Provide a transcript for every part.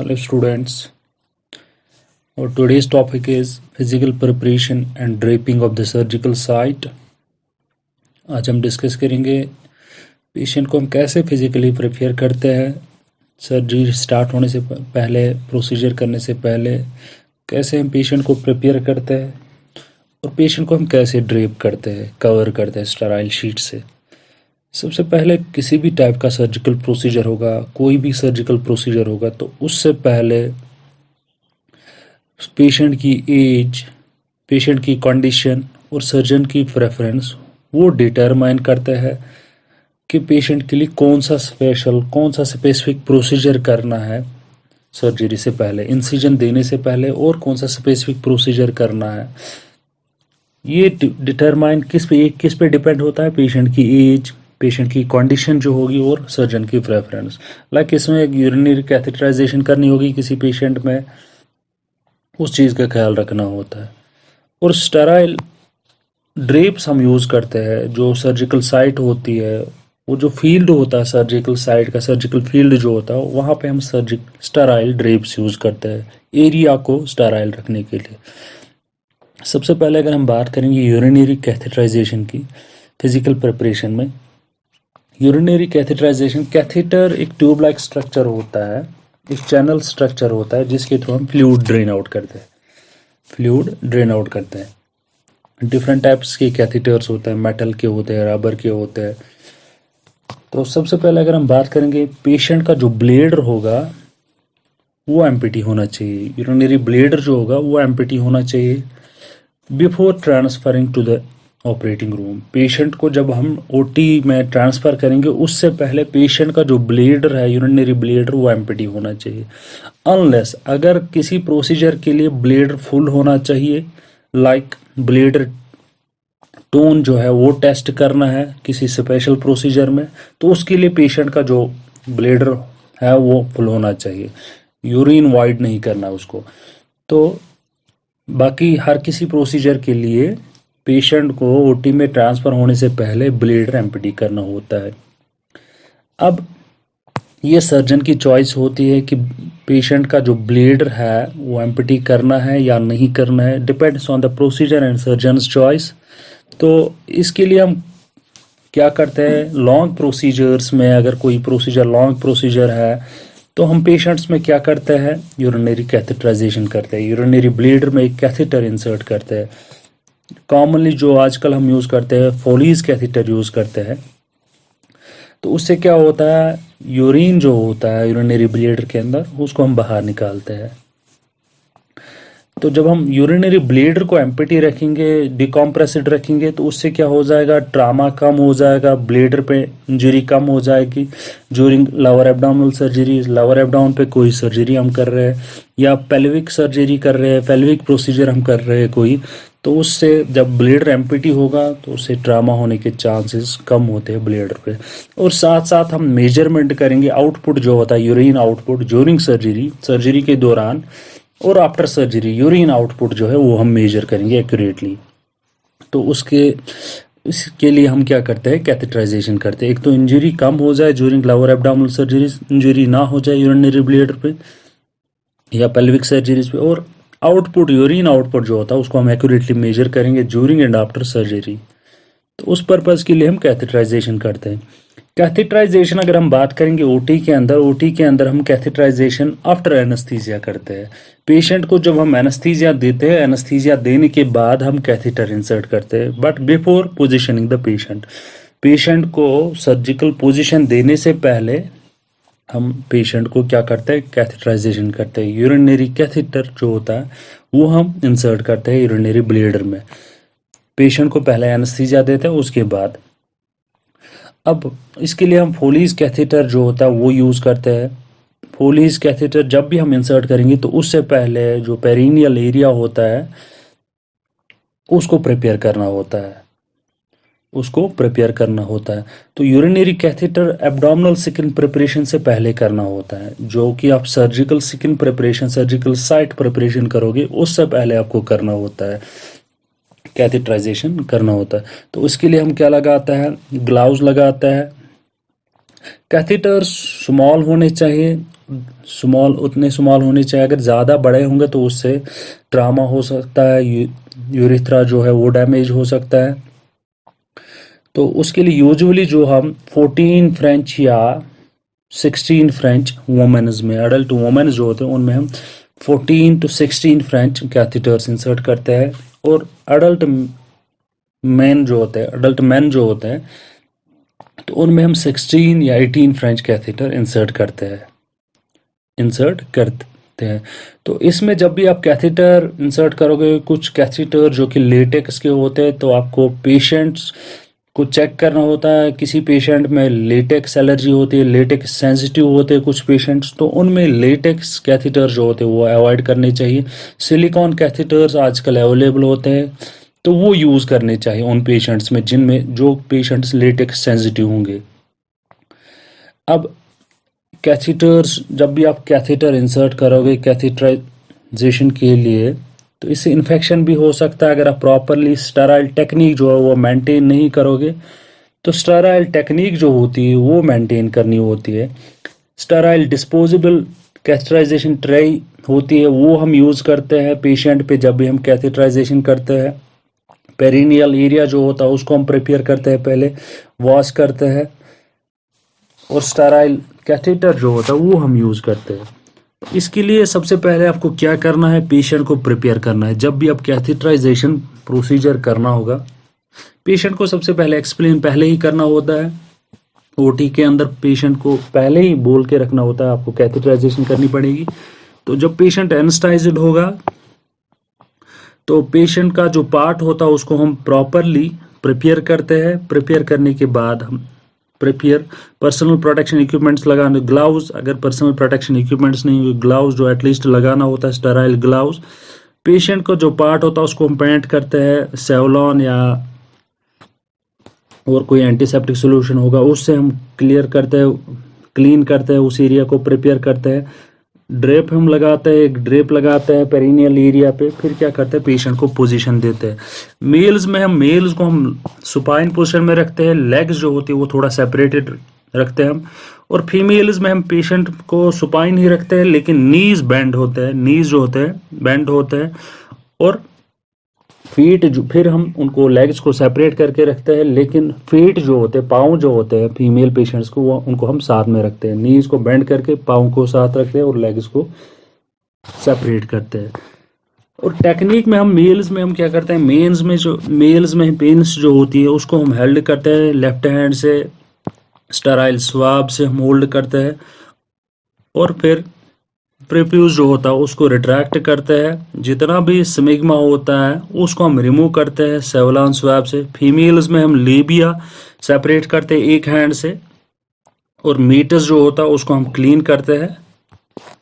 Hello students. Our today's topic is physical preparation and draping of the surgical site. आज हम discuss करेंगे patient को हम कैसे फिजिकली प्रिपेयर करते हैं सर्जरी स्टार्ट होने से पहले, प्रोसीजर करने से पहले कैसे हम पेशेंट को प्रिपेयर करते हैं और पेशेंट को हम कैसे ड्रेप करते हैं, कवर करते हैं स्टेराइल शीट से। सबसे पहले किसी भी टाइप का सर्जिकल प्रोसीजर होगा, कोई भी सर्जिकल प्रोसीजर होगा, तो उससे पहले पेशेंट की एज, पेशेंट की कंडीशन और सर्जन की प्रेफरेंस वो डिटरमाइन करता है कि पेशेंट के लिए कौन सा स्पेसिफिक प्रोसीजर करना है सर्जरी से पहले, इंसिजन देने से पहले, और कौन सा स्पेसिफिक प्रोसीजर करना है। ये डिटरमाइन किस पे डिपेंड होता है, पेशेंट की एज, पेशेंट की कंडीशन जो होगी और सर्जन की प्रेफरेंस। लाइक इसमें एक यूरिनरी कैथेटराइजेशन करनी होगी किसी पेशेंट में, उस चीज़ का ख्याल रखना होता है। और स्टेराइल ड्रेप्स हम यूज़ करते हैं, जो सर्जिकल साइट होती है, वो जो फील्ड होता है सर्जिकल साइट का, सर्जिकल फील्ड जो होता है वहाँ पे हम स्टेराइल ड्रेप्स यूज़ करते हैं एरिया को स्टेराइल रखने के लिए। सबसे पहले अगर हम बात करेंगे यूरिनरी कैथेटराइजेशन की फिजिकल प्रिपरेशन में, यूरिनरी कैथेटराइजेशन, कैथेटर एक ट्यूब लाइक स्ट्रक्चर होता है, एक चैनल स्ट्रक्चर होता है जिसके थ्रू हम फ्लूइड ड्रेन आउट करते हैं। डिफरेंट टाइप्स के कैथेटर्स होते हैं, मेटल के होते हैं, रबर के होते हैं। तो सबसे पहले अगर हम बात करेंगे, पेशेंट का जो ब्लेडर होगा वो एम्प्टी होना चाहिए, यूरिनरी ब्लेडर जो होगा वो एम्प्टी होना चाहिए before transferring to the operating room. Patient को जब हम ओटी में ट्रांसफ़र करेंगे उससे पहले पेशेंट का जो ब्लेडर है, यूरिनरी ब्लेडर, वो एम्प्टी होना चाहिए। अनलेस अगर किसी प्रोसीजर के लिए ब्लेडर फुल होना चाहिए, लाइक ब्लेडर टोन जो है वो टेस्ट करना है किसी स्पेशल प्रोसीजर में, तो उसके लिए पेशेंट का जो ब्लेडर है वो फुल होना चाहिए, यूरिन वाइड नहीं करना उसको। तो बाकी हर किसी प्रोसीजर के लिए पेशेंट को ओटी में ट्रांसफ़र होने से पहले ब्लेडर एम्प्टी करना होता है। अब ये सर्जन की चॉइस होती है कि पेशेंट का जो ब्लेडर है वो एम्प्टी करना है या नहीं करना है, depends on the procedure and surgeons choice. तो इसके लिए हम क्या करते हैं, लॉन्ग प्रोसीजर्स में अगर कोई प्रोसीजर लॉन्ग प्रोसीजर है तो हम पेशेंट्स में क्या करते हैं, यूरिनरी कैथेटराइजेशन करते हैं, यूरिनरी ब्लेडर में एक कैथेटर इंसर्ट करते हैं। कॉमनली जो आजकल हम यूज़ करते हैं, फोलीज कैथेटर यूज़ करते हैं। तो उससे क्या होता है, यूरिन जो होता है यूरिनरी ब्लेडर के अंदर उसको हम बाहर निकालते हैं। तो जब हम यूरिनरी ब्लेडर को एम्प्टी रखेंगे, डिकम्प्रेस्ड रखेंगे, तो उससे क्या हो जाएगा, ट्रामा कम हो जाएगा, ब्लेडर पे इंजरी कम हो जाएगी। During lower abdominal surgery, lower abdomen पे कोई सर्जरी हम कर रहे हैं या पेल्विक सर्जरी कर रहे हैं, पेल्विक प्रोसीजर हम कर रहे हैं कोई, तो उससे जब ब्लेडर एम्प्टी होगा तो उससे ट्रामा होने के चांसेस कम होते हैं ब्लेडर पे। और साथ साथ हम मेजरमेंट करेंगे आउटपुट जो होता है, यूरिन आउटपुट ज्यूरिंग सर्जरी के दौरान और आफ्टर सर्जरी यूरिन आउटपुट जो है वो हम मेजर करेंगे एक्यूरेटली। तो इसके लिए हम क्या करते हैं, कैथेटराइजेशन करते हैं। एक तो इंजरी कम हो जाए during lower abdominal surgery, injury ना हो जाए यूरिनरी ब्लेडर पे या पेल्विक सर्जरीज पे, और आउटपुट यूरिन आउटपुट जो होता है उसको हम एक्यूरेटली मेजर करेंगे ज्यूरिंग एंड आफ्टर सर्जरी। तो उस पर्पज़ के लिए हम कैथेटराइजेशन करते हैं। कैथेटराइजेशन अगर हम बात करेंगे ओटी के अंदर हम कैथेटराइजेशन आफ्टर एनेस्थीसिया करते हैं। पेशेंट को जब हम एनेस्थीसिया देते हैं, एनेस्थीसिया देने के बाद हम कैथेटर इंसर्ट करते हैं, but before positioning the patient को सर्जिकल पोजीशन देने से पहले हम पेशेंट को क्या करते हैं, कैथेटराइजेशन करते हैं। यूरिनरी कैथेटर जो होता है वो हम इंसर्ट करते हैं यूरिनरी ब्लेडर में। पेशेंट को पहले एनेस्थीसिया देते हैं, उसके बाद अब इसके लिए हम फोलीज कैथेटर जो होता है वो यूज़ करते हैं। फोलीज कैथेटर जब भी हम इंसर्ट करेंगे तो उससे पहले जो पेरिनियल एरिया होता है उसको प्रिपेयर करना होता है। तो urinary catheter abdominal skin preparation से पहले करना होता है, जो कि आप surgical skin preparation, surgical site preparation करोगे उससे पहले आपको करना होता है, कैथेटराइजेशन करना होता है। तो उसके लिए हम क्या लगाता है, ग्लव्स लगाता है। कैथेटर स्मॉल होने चाहिए, स्मॉल उतने स्मॉल होने चाहिए। अगर ज़्यादा बड़े होंगे तो उससे ट्रामा हो सकता है, यूरिथ्रा जो है वो डैमेज हो सकता है। तो उसके लिए यूजुअली जो हम 14 फ्रेंच या 16 फ्रेंच वुमेन्स में, अडल्ट वुमेन्स जो होते हैं उनमें हम 14 to 16 फ्रेंच कैथीटर्स इंसर्ट करते हैं। और अडल्ट मैन जो होते हैं, अडल्ट मैन जो होते हैं, तो उनमें हम 16 या 18 फ्रेंच कैथीटर इंसर्ट करते हैं। तो इसमें जब भी आप कैथीटर इंसर्ट करोगे, कुछ कैथीटर जो कि लेटेक्स के होते हैं, तो आपको पेशेंट्स को चेक करना होता है। किसी पेशेंट में लेटेक्स एलर्जी होती है, लेटेक्स सेंसिटिव होते हैं कुछ पेशेंट्स, तो उनमें लेटेक्स कैथीटर जो होते हैं वो अवॉइड करने चाहिए। सिलिकॉन कैथीटर्स आजकल अवेलेबल होते हैं, तो वो यूज़ करने चाहिए उन पेशेंट्स में जिनमें जो पेशेंट्स लेटेक्स सेंसिटिव होंगे। अब कैथीटर्स, जब भी आप कैथीटर इंसर्ट करोगे कैथीटराइजेशन के लिए, तो इससे इन्फेक्शन भी हो सकता है अगर आप प्रॉपरली स्टेराइल टेक्निक जो है वो मेंटेन नहीं करोगे। तो स्टेराइल टेक्निक जो होती है वो मेंटेन करनी होती है। स्टेराइल डिस्पोजेबल कैथेटराइजेशन ट्रे होती है, वो हम यूज़ करते हैं पेशेंट पे जब भी हम कैथेटराइजेशन करते हैं। पेरिनियल एरिया जो होता है उसको हम प्रिपेयर करते हैं, पहले वॉश करते हैं, और स्टेराइल कैथेटर जो होता है वो हम यूज़ करते हैं। इसके लिए सबसे पहले आपको क्या करना है, पेशेंट को प्रिपेयर करना है। जब भी आप कैथेटराइजेशन प्रोसीजर करना होगा, पेशेंट को सबसे पहले एक्सप्लेन पहले ही करना होता है। ओटी के अंदर पेशेंट को पहले ही बोल के रखना होता है आपको कैथेटराइजेशन करनी पड़ेगी। तो जब पेशेंट एनेस्थाइज्ड होगा, तो पेशेंट का जो पार्ट होता है उसको हम प्रॉपरली प्रिपेयर करते हैं। प्रिपेयर करने के बाद हम पर्सनल प्रोटेक्शन इक्विपमेंट्स लगाने, ग्लव्स, अगर पर्सनल प्रोटेक्शन इक्विपमेंट्स नहीं हुए, ग्लव्स जो एटलीस्ट लगाना होता है, स्टेराइल ग्लव्स। पेशेंट को जो पार्ट होता है उसको हम पेंट करते हैं, सेवलॉन या और कोई एंटीसेप्टिक सोल्यूशन होगा उससे हम क्लीन करते हैं, उस एरिया को प्रिपेयर करते हैं। ड्रेप हम लगाते हैं, एक ड्रेप लगाते हैं पेरिनियल एरिया पे। फिर क्या करते हैं, पेशेंट को पोजीशन देते हैं। मेल्स को हम सुपाइन पोजीशन में रखते हैं, लेग्स जो होती है वो थोड़ा सेपरेटेड रखते हैं हम। और फीमेल्स में हम पेशेंट को सुपाइन ही रखते हैं, लेकिन नीज बेंड होते हैं, नीज जो होते हैं बेंड होते हैं। और फीट जो, फिर हम उनको लेग्स को सेपरेट करके रखते हैं, लेकिन फीट जो होते हैं, पाँव जो होते हैं फीमेल पेशेंट्स को, वो उनको हम साथ में रखते हैं। नीज को बेंड करके पाँव को साथ रखते हैं और लेग्स को सेपरेट करते हैं। और टेक्निक में मेल्स में हम क्या करते हैं, मेल्स में पेन्स जो होती है उसको हम हेल्ड करते हैं लेफ्ट हैंड से, स्टेराइल स्वाब से हम होल्ड करते हैं। और फिर प्रीफ्यूज जो होता है उसको रिट्रैक्ट करते हैं। जितना भी स्मिग्मा होता है उसको हम रिमूव करते हैं सेवलॉन स्वैब से। फीमेल्स में हम लेबिया सेपरेट करते हैं एक हैंड से, और मीटस जो होता है उसको हम क्लीन करते हैं।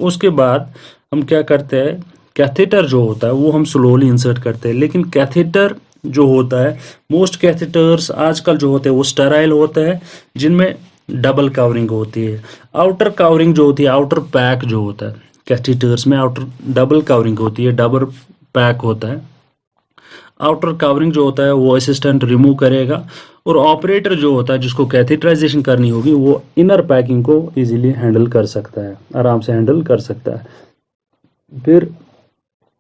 उसके बाद हम क्या करते हैं, कैथेटर जो होता है वो हम स्लोली इंसर्ट करते हैं। लेकिन कैथेटर जो होता है, मोस्ट कैथेटर्स आजकल जो होते हैं वो स्टेराइल होते हैं, जिनमें डबल कवरिंग होती है। आउटर कवरिंग जो होती है, आउटर पैक जो होता है कैथेटर्स में, आउटर डबल कवरिंग होती है, डबल पैक होता है। आउटर कवरिंग जो होता है वो असिस्टेंट रिमूव करेगा, और ऑपरेटर जो होता है जिसको कैथेटराइजेशन करनी होगी वो इनर पैकिंग को इजीली हैंडल कर सकता है, आराम से हैंडल कर सकता है। फिर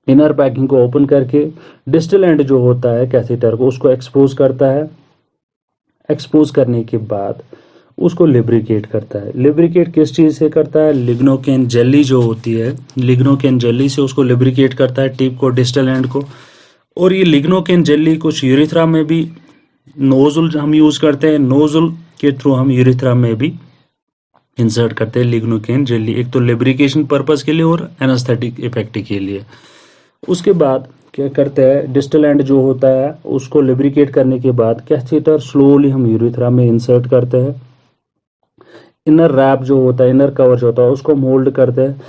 इनर पैकिंग को ओपन करके डिस्टल एंड जो होता है कैथेटर को उसको एक्सपोज करता है। एक्सपोज करने के बाद उसको लिब्रिकेट करता है। लिब्रिकेट किस चीज़ से करता है, लिग्नोकेन जेली जो होती है, लिग्नोकेन जेली से उसको लिब्रिकेट करता है टिप को, डिस्टल एंड को। और ये लिग्नोकेन जेली कुछ यूरिथ्रा में भी नोजल हम यूज़ करते हैं, नोजल के थ्रू हम यूरिथ्रा में भी इंसर्ट करते हैं लिग्नोकेन जेली, एक तो लिब्रिकेशन पर्पस के लिए और एनेस्थेटिक इफेक्ट के लिए। उसके बाद क्या करते हैं, डिस्टल एंड जो होता है उसको लिब्रिकेट करने के बाद कैथेटर स्लोली हम यूरिथ्रा में इंसर्ट करते हैं। इनर रैप जो होता है, इनर कवर जो होता है उसको हम होल्ड करते हैं।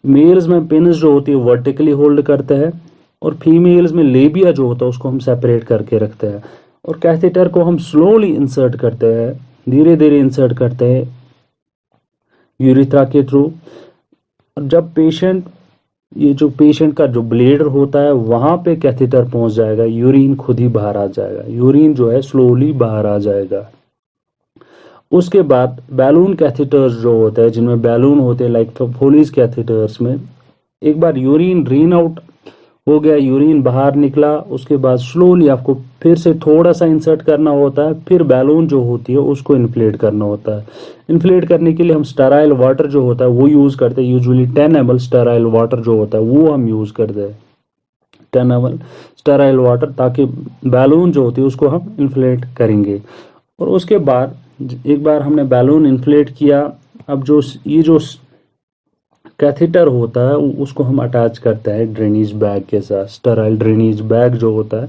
मेल्स में पिन्स जो होती है वर्टिकली होल्ड करते हैं, और फीमेल्स में लेबिया जो होता है उसको हम सेपरेट करके रखते हैं। और कैथेटर को हम स्लोली इंसर्ट करते हैं, धीरे धीरे इंसर्ट करते हैं यूरिथ्रा के थ्रू। जब पेशेंट का जो ब्लेडर होता है वहां पे कैथेटर पहुंच जाएगा, यूरिन खुद ही बाहर आ जाएगा, यूरिन जो है स्लोली बाहर आ जाएगा। उसके बाद बैलून कैथेटर्स जो होते हैं, जिनमें बैलून होते हैं लाइक फोलिस कैथेटर्स में, एक बार यूरिन ड्रेन आउट हो गया, यूरिन बाहर निकला, उसके बाद स्लोली आपको फिर से थोड़ा सा इंसर्ट करना होता है, फिर बैलून जो होती है उसको इन्फ्लेट करना होता है। इन्फ्लेट करने के लिए हम स्टेराइल वाटर जो होता है वो यूज़ करते हैं, यूजुअली 10 ml स्टेराइल वाटर जो होता है वो हम यूज़ करते हैं, 10 ml स्टेराइल वाटर, ताकि बैलून जो होती है उसको हम इन्फ्लेट करेंगे। और उसके बाद एक बार हमने बैलून इन्फ्लेट किया, अब ये जो कैथेटर होता है उसको हम अटैच करते हैं ड्रेनेज बैग के साथ। स्टेराइल ड्रेनेज बैग जो होता है,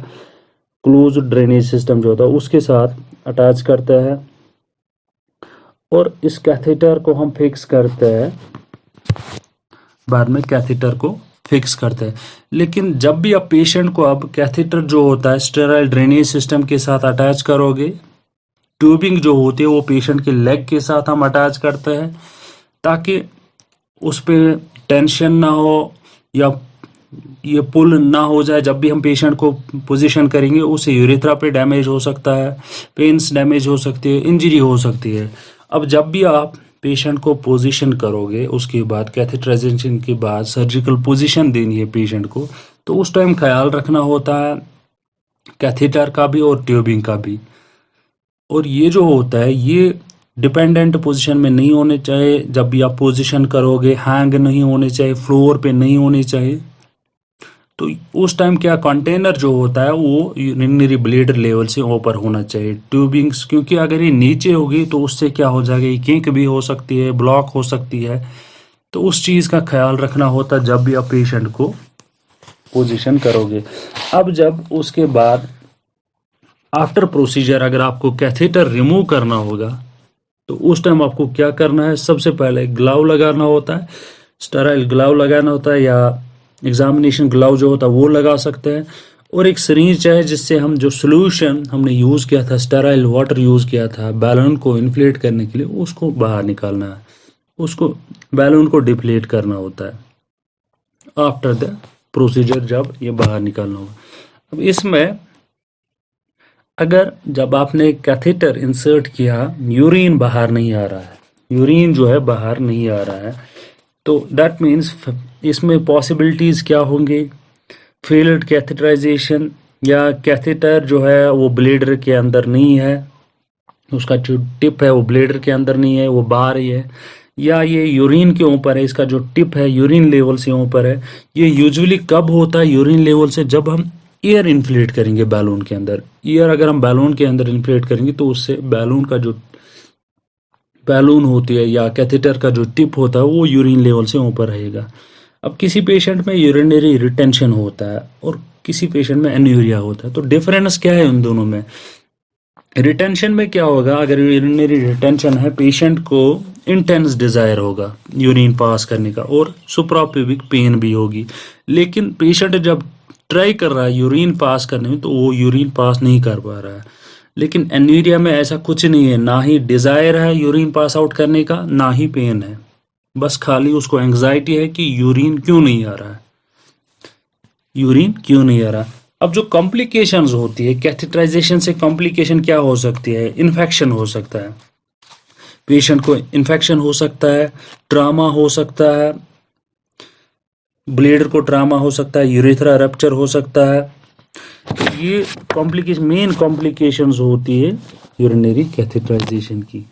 क्लोज ड्रेनेज सिस्टम जो होता है उसके साथ अटैच करते हैं, और इस कैथेटर को हम फिक्स करते हैं, बाद में कैथेटर को फिक्स करते हैं। लेकिन जब भी आप पेशेंट को अब कैथेटर जो होता है स्टेराइल ड्रेनेज सिस्टम के साथ अटैच करोगे, ट्यूबिंग जो होती है वो पेशेंट के लेग के साथ हम अटैच करते हैं, ताकि उस पर टेंशन ना हो या ये पुल ना हो जाए। जब भी हम पेशेंट को पोजीशन करेंगे उससे यूरेथ्रा पे डैमेज हो सकता है, पेन्स डैमेज हो सकती है, इंजरी हो सकती है। अब जब भी आप पेशेंट को पोजीशन करोगे, उसके बाद कैथेटराइजेशन के बाद सर्जिकल पोजीशन देनी है पेशेंट को, तो उस टाइम ख्याल रखना होता है कैथेटर का भी और ट्यूबिंग का भी। और ये जो होता है ये डिपेंडेंट पोजीशन में नहीं होने चाहिए। जब भी आप पोजीशन करोगे हैंग नहीं होने चाहिए, फ्लोर पे नहीं होने चाहिए। तो उस टाइम क्या कंटेनर जो होता है वो यूरिनरी ब्लेडर लेवल से ऊपर होना चाहिए ट्यूबिंग्स, क्योंकि अगर ये नीचे होगी तो उससे क्या हो जाएगा, ये किंक भी हो सकती है, ब्लॉक हो सकती है। तो उस चीज़ का ख्याल रखना होता है जब भी आप पेशेंट को पोजीशन करोगे। अब जब उसके बाद आफ्टर प्रोसीजर अगर आपको कैथेटर रिमूव करना होगा तो उस टाइम आपको क्या करना है, सबसे पहले ग्लव लगाना होता है, स्टेराइल ग्लव लगाना होता है, या एग्जामिनेशन ग्लव जो होता है वो लगा सकते हैं। और एक सिरिंज है जिससे हम जो सोल्यूशन हमने यूज़ किया था, स्टेराइल वाटर यूज़ किया था बैलून को इन्फ्लेट करने के लिए, उसको बाहर निकालना है, उसको बैलून को डिफ्लेट करना होता है आफ्टर द प्रोसीजर, जब ये बाहर निकालना होगा। अब इसमें अगर जब आपने कैथेटर इंसर्ट किया यूरिन बाहर नहीं आ रहा है, यूरिन जो है बाहर नहीं आ रहा है, तो दैट मीन्स इसमें पॉसिबिलिटीज़ क्या होंगे, फेल्ड कैथेटराइजेशन, या कैथेटर जो है वो ब्लेडर के अंदर नहीं है, उसका जो टिप है वो ब्लेडर के अंदर नहीं है, वो बाहर ही है, या ये यूरिन के ऊपर है, इसका जो टिप है यूरिन लेवल से ऊपर है। ये यूजुअली कब होता है यूरिन लेवल से, जब हम एयर इन्फ्लेट करेंगे बैलून के अंदर। एयर अगर हम बैलून के अंदर इन्फ्लेट करेंगे तो उससे बैलून का जो बैलून होती है या कैथेटर का जो टिप होता है वो यूरिन लेवल से ऊपर रहेगा। अब किसी पेशेंट में यूरिनरी रिटेंशन होता है और किसी पेशेंट में एन्यूरिया होता है, तो डिफरेंस क्या है उन दोनों में। रिटेंशन में क्या होगा, अगर यूरिनरी रिटेंशन है पेशेंट को इंटेंस डिजायर होगा यूरिन पास करने का और सुप्राप्यूबिक पेन भी होगी, लेकिन पेशेंट जब ट्राई कर रहा है यूरिन पास करने में तो वो यूरिन पास नहीं कर पा रहा है। लेकिन एनीरिया में ऐसा कुछ नहीं है, ना ही डिजायर है यूरिन पास आउट करने का, ना ही पेन है, बस खाली उसको एंग्जाइटी है कि यूरिन क्यों नहीं आ रहा है, यूरिन क्यों नहीं आ रहा। अब जो कॉम्प्लिकेशंस होती है कैथेटराइजेशन से, कॉम्प्लिकेशन क्या हो सकती है, इन्फेक्शन हो सकता है, पेशेंट को इन्फेक्शन हो सकता है, ट्रामा हो सकता है, ब्लेडर को ट्रामा हो सकता है, यूरेथ्रा रप्चर हो सकता है। तो ये कॉम्प्लिकेशन, मेन कॉम्प्लिकेशंस होती है यूरिनरी कैथेटराइजेशन की।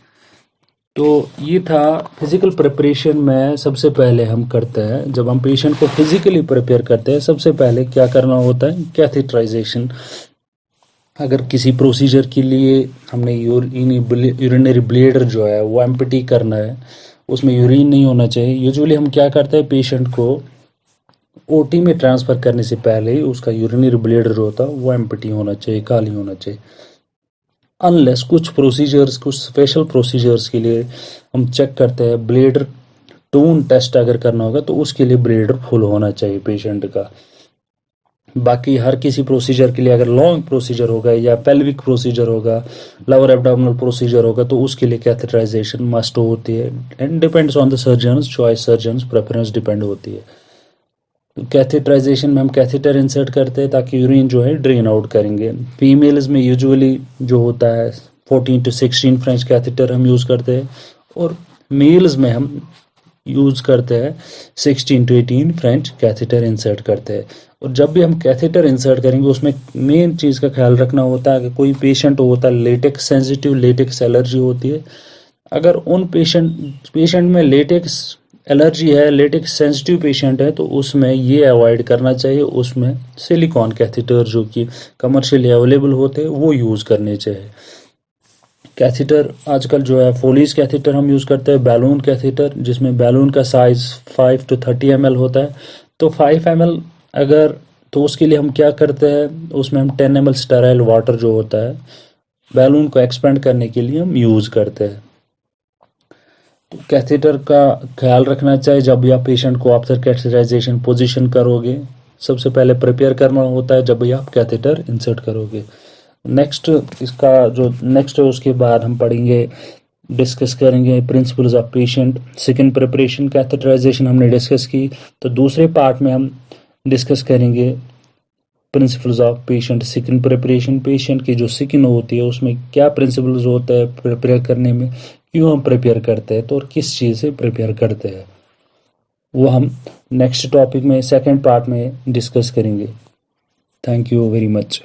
तो ये था फिजिकल प्रिपरेशन में सबसे पहले हम करते हैं, जब हम पेशेंट को फिजिकली प्रिपेयर करते हैं सबसे पहले क्या करना होता है, कैथेटराइजेशन। अगर किसी प्रोसीजर के लिए हमने यूरिनरी ब्लेडर जो है वो एम्प्टी करना है, उसमें यूरिन नहीं होना चाहिए, यूजुअली हम क्या करते हैं पेशेंट को ओटी में ट्रांसफ़र करने से पहले ही उसका यूरिनरी ब्लेडर जो होता है वो एम्प्टी होना चाहिए, खाली होना चाहिए। अनलेस कुछ प्रोसीजर्स, कुछ स्पेशल प्रोसीजर्स के लिए हम चेक करते हैं ब्लेडर टोन टेस्ट अगर करना होगा तो उसके लिए ब्लेडर फुल होना चाहिए पेशेंट का। बाकी हर किसी प्रोसीजर के लिए, अगर लॉन्ग प्रोसीजर होगा या पेल्विक प्रोसीजर होगा, लोअर एब्डोमिनल प्रोसीजर होगा, तो उसके लिए कैथेटराइजेशन मस्ट होती है and depends on the surgeons choice, surgeons preference depend होती है। तो कैथेटराइजेशन में हम कैथेटर इंसर्ट करते हैं ताकि यूरिन जो है ड्रेन आउट करेंगे। फीमेल्स में यूजुअली जो होता है 14 to 16 फ्रेंच कैथेटर हम यूज़ करते हैं, और मेल्स में हम यूज़ करते हैं 16 to 18 फ्रेंच कैथेटर इंसर्ट करते हैं। और जब भी हम कैथेटर इंसर्ट करेंगे उसमें मेन चीज़ का ख्याल रखना होता है कि कोई पेशेंट होता है लेटेक्स सेंसिटिव, लेटेक्स एलर्जी होती है, अगर उन पेशेंट में लेटेक्स एलर्जी है, लेटेक्स सेंसिटिव पेशेंट है, तो उसमें ये अवॉइड करना चाहिए, उसमें सिलिकॉन कैथेटर जो कि कमर्शियली अवेलेबल होते हैं वो यूज़ करने चाहिए। कैथेटर आजकल जो है फोलीज कैथेटर हम यूज़ करते हैं, बैलून कैथेटर, जिसमें बैलून का साइज़ 5 to 30 ml होता है। तो 5 ml अगर, तो उसके लिए हम क्या करते हैं, उसमें हम 10 ml स्टेराइल वाटर जो होता है बैलून को एक्सपेंड करने के लिए हम यूज़ करते हैं। तो कैथेटर का ख्याल रखना चाहिए जब भी आप पेशेंट को आफ्टर कैथेटराइजेशन पोजीशन करोगे, सबसे पहले प्रिपेयर करना होता है जब भी आप कैथेटर इंसर्ट करोगे। नेक्स्ट इसका जो नेक्स्ट है उसके बाद हम पढ़ेंगे, डिस्कस करेंगे principles of patient second preparation. Catheterisation हमने डिस्कस की, तो दूसरे पार्ट में हम डिस्कस करेंगे principles of patient second preparation. Patient की जो स्किन होती है उसमें क्या प्रिंसिपल्स होता है प्रिपेयर करने में, क्यों हम प्रिपेयर करते हैं, तो और किस चीज़ से प्रिपेयर करते हैं, वो हम नेक्स्ट टॉपिक में सेकंड पार्ट में डिस्कस करेंगे। Thank you very much.